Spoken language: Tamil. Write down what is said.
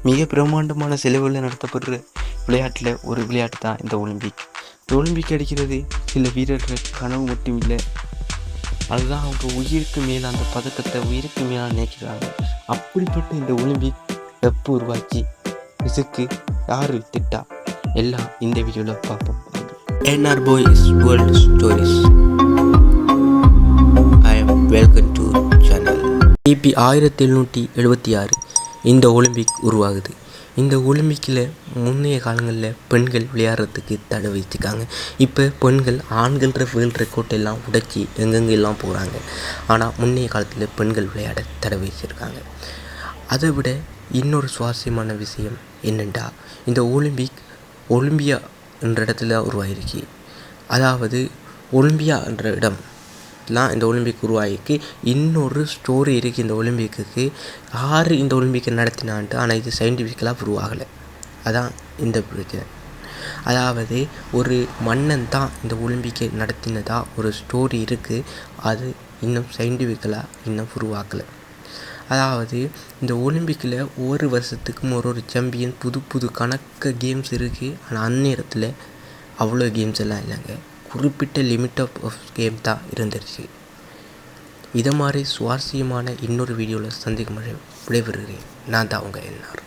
மிக பிரம்மாண்டமான செலவில் நடத்தப்படுற விளையாட்டில் ஒரு விளையாட்டு தான் இந்த ஒலிம்பிக். இந்த ஒலிம்பிக் அடிக்கிறது சில வீரர்கள் கனவு மட்டும் இல்லை, அதுதான் அவங்க உயிருக்கு மேலே அந்த பதக்கத்தை உயிருக்கு மேலே நினைக்கிறாங்க. அப்படிப்பட்ட இந்த ஒலிம்பிக் எப்போ உருவாக்கி இதுக்கு யார் திட்டா எல்லாம் இந்த வீடியோவில் பார்ப்போம். NR Boys World Stories. I am welcome to channel. கிபி 1776 இந்த ஒலிம்பிக் உருவாகுது. இந்த ஒலிம்பிக்கில் முன்னைய காலங்களில் பெண்கள் விளையாடுறதுக்கு தடை வச்சுருக்காங்க. இப்போ பெண்கள் ஆண்கள்ன்ற வேர்ல்ட் ரெக்கார்ட் எல்லாம் உடைச்சி எங்கெங்கெல்லாம் போகிறாங்க. ஆனால் முன்னைய காலத்தில் பெண்கள் விளையாட தடை வச்சுருக்காங்க. அதை விட இன்னொரு சுவாரஸ்யமான விஷயம் என்னென்னா, இந்த ஒலிம்பியா என்ற இடத்துல உருவாகிருக்கு. அதாவது ஒலிம்பியா என்ற இடம்லாம் இந்த ஒலிம்பிக் உருவாகிருக்கு. இன்னொரு ஸ்டோரி இருக்குது இந்த ஒலிம்பிக்கு. யார் இந்த ஒலிம்பிக்கை நடத்தினான்ட்டு, ஆனால் இது சயின்டிஃபிக்கலாக உருவாகலை. அதான் இந்த பிரச்சனை. அதாவது ஒரு மன்னன் தான் இந்த ஒலிம்பிக்கை நடத்தினதா ஒரு ஸ்டோரி இருக்குது. அது இன்னும் சயின்டிஃபிக்கலாக இன்னும் உருவாக்கலை. அதாவது இந்த ஒலிம்பிக்கில் ஒவ்வொரு வருஷத்துக்கும் ஒரு சாம்பியன், புது கணக்கு கேம்ஸ் இருக்குது. ஆனால் அந்நேரத்தில் அவ்வளோ கேம்ஸ் எல்லாம் இல்லைங்க, குறிப்பிட்ட லிமிட் ஆஃப் கேம் தான் இருந்துருச்சு. இதை மாதிரி சுவாரஸ்யமான இன்னொரு வீடியோவில் சந்திக்கும் முறை விடைபெறுகிறேன். நான் தான் உங்கள் NR.